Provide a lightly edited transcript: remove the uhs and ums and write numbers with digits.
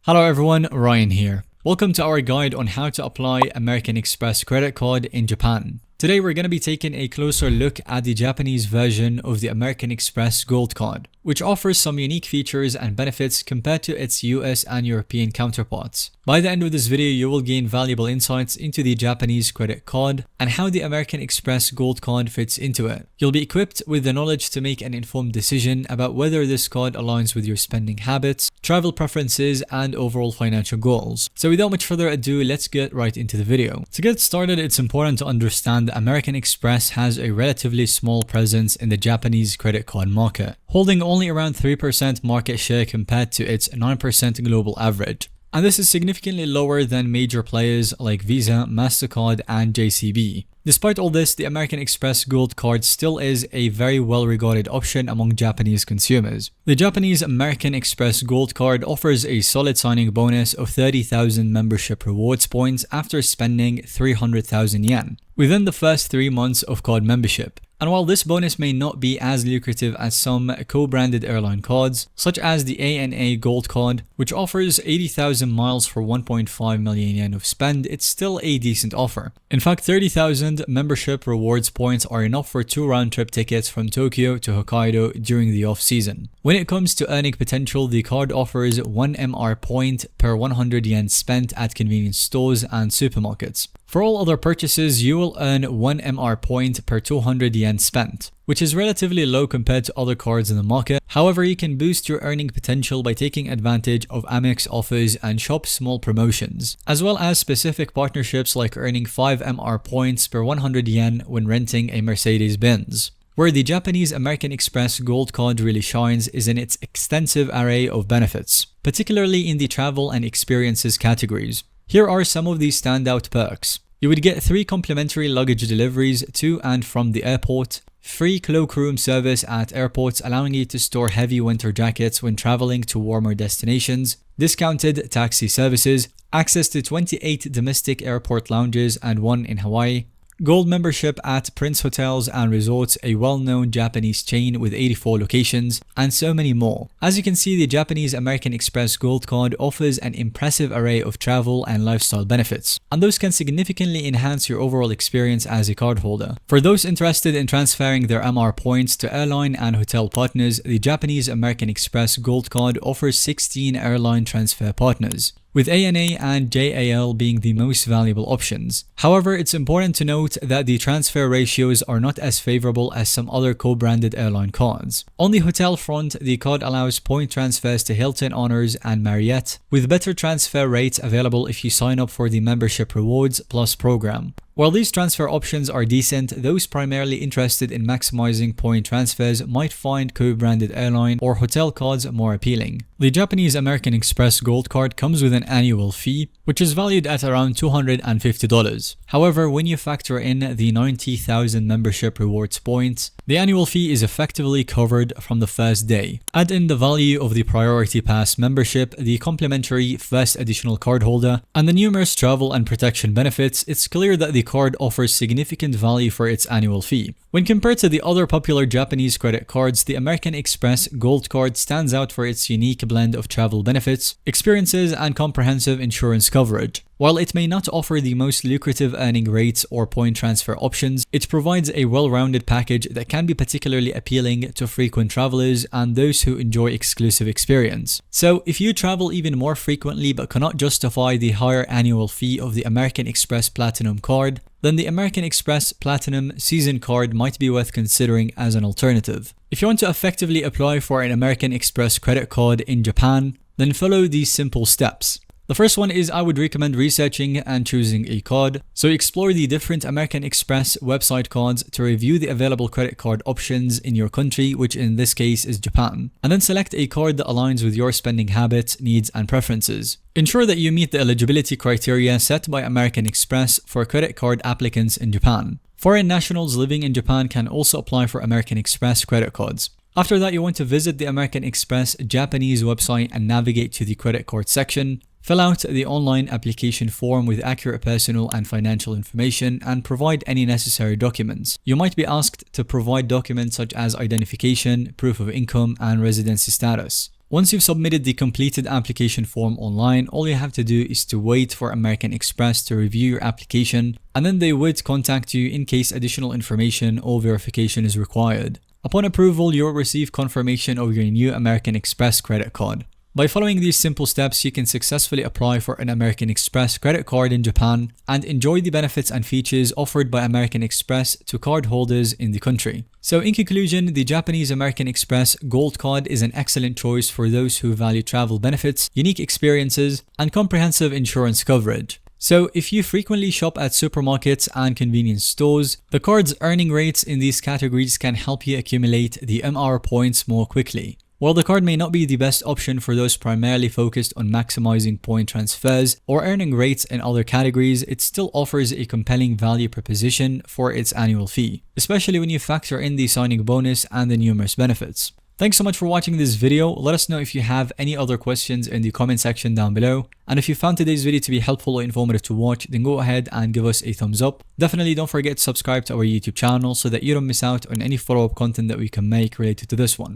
Hello everyone, Ryan here. Welcome to our guide on how to apply American Express credit card in Japan. Today we're going to be taking a closer look at the Japanese version of the American Express Gold Card, which offers some unique features and benefits compared to its US and European counterparts. By the end of this video, you will gain valuable insights into the Japanese credit card and how the American Express Gold Card fits into it. You'll be equipped with the knowledge to make an informed decision about whether this card aligns with your spending habits, travel preferences, and overall financial goals. So without much further ado, let's get right into the video. To get started, it's important to understand that American Express has a relatively small presence in the Japanese credit card market, holding only around 3% market share compared to its 9% global average. And this is significantly lower than major players like Visa, MasterCard, and JCB. Despite all this, the American Express Gold Card still is a very well-regarded option among Japanese consumers. The Japanese American Express Gold Card offers a solid signing bonus of 30,000 membership rewards points after spending 300,000 yen within the first 3 months of card membership. And while this bonus may not be as lucrative as some co-branded airline cards, such as the ANA Gold Card, which offers 80,000 miles for 1.5 million yen of spend, it's still a decent offer. In fact, 30,000 membership rewards points are enough for 2 round-trip tickets from Tokyo to Hokkaido during the off-season. When it comes to earning potential, the card offers 1 MR point per 100 yen spent at convenience stores and supermarkets. For all other purchases, you will earn 1 MR point per 200 yen spent, which is relatively low compared to other cards in the market. However, you can boost your earning potential by taking advantage of Amex offers and shop small promotions, as well as specific partnerships like earning 5 MR points per 100 yen when renting a Mercedes-Benz. Where the Japanese American Express Gold Card really shines is in its extensive array of benefits, particularly in the travel and experiences categories. Here are some of the standout perks. You would get 3 complimentary luggage deliveries to and from the airport, free cloakroom service at airports allowing you to store heavy winter jackets when traveling to warmer destinations, discounted taxi services, access to 28 domestic airport lounges and 1 in Hawaii, gold membership at Prince Hotels and Resorts, a well-known Japanese chain with 84 locations, and so many more. As you can see, the Japanese American Express Gold Card offers an impressive array of travel and lifestyle benefits, and those can significantly enhance your overall experience as a cardholder. For those interested in transferring their MR points to airline and hotel partners, the Japanese American Express Gold Card offers 16 airline transfer partners, with ANA and JAL being the most valuable options. However, it's important to note that the transfer ratios are not as favorable as some other co-branded airline cards. On the hotel front, the card allows point transfers to Hilton Honors and Marriott, with better transfer rates available if you sign up for the Membership Rewards Plus program. While these transfer options are decent, those primarily interested in maximizing point transfers might find co-branded airline or hotel cards more appealing. The Japanese American Express Gold Card comes with an annual fee, which is valued at around $250. However, when you factor in the 90,000 membership rewards points, the annual fee is effectively covered from the first day. Add in the value of the Priority Pass membership, the complimentary first additional card holder, and the numerous travel and protection benefits, it's clear that the card offers significant value for its annual fee. When compared to the other popular Japanese credit cards, the American Express Gold Card stands out for its unique blend of travel benefits, experiences, and comprehensive insurance coverage. While it may not offer the most lucrative earning rates or point transfer options, it provides a well-rounded package that can be particularly appealing to frequent travelers and those who enjoy exclusive experience. So, if you travel even more frequently but cannot justify the higher annual fee of the American Express Platinum Card, then the American Express Platinum Season Card might be worth considering as an alternative. If you want to effectively apply for an American Express credit card in Japan, then follow these simple steps. The first one is I would recommend researching and choosing a card. So explore the different American Express website cards to review the available credit card options in your country, which in this case is Japan. And then select a card that aligns with your spending habits, needs, and preferences. Ensure that you meet the eligibility criteria set by American Express for credit card applicants in Japan. Foreign nationals living in Japan can also apply for American Express credit cards. After that, you want to visit the American Express Japanese website and navigate to the credit card section. Fill out the online application form with accurate personal and financial information and provide any necessary documents. You might be asked to provide documents such as identification, proof of income, and residency status. Once you've submitted the completed application form online, all you have to do is to wait for American Express to review your application, and then they would contact you in case additional information or verification is required. Upon approval, you'll receive confirmation of your new American Express credit card. By following these simple steps, you can successfully apply for an American Express credit card in Japan and enjoy the benefits and features offered by American Express to cardholders in the country. So in conclusion, the Japanese American Express Gold Card is an excellent choice for those who value travel benefits, unique experiences, and comprehensive insurance coverage. So if you frequently shop at supermarkets and convenience stores, the card's earning rates in these categories can help you accumulate the MR points more quickly. While the card may not be the best option for those primarily focused on maximizing point transfers or earning rates in other categories, it still offers a compelling value proposition for its annual fee, especially when you factor in the signing bonus and the numerous benefits. Thanks so much for watching this video. Let us know if you have any other questions in the comment section down below. And if you found today's video to be helpful or informative to watch, then go ahead and give us a thumbs up. Definitely don't forget to subscribe to our YouTube channel so that you don't miss out on any follow-up content that we can make related to this one.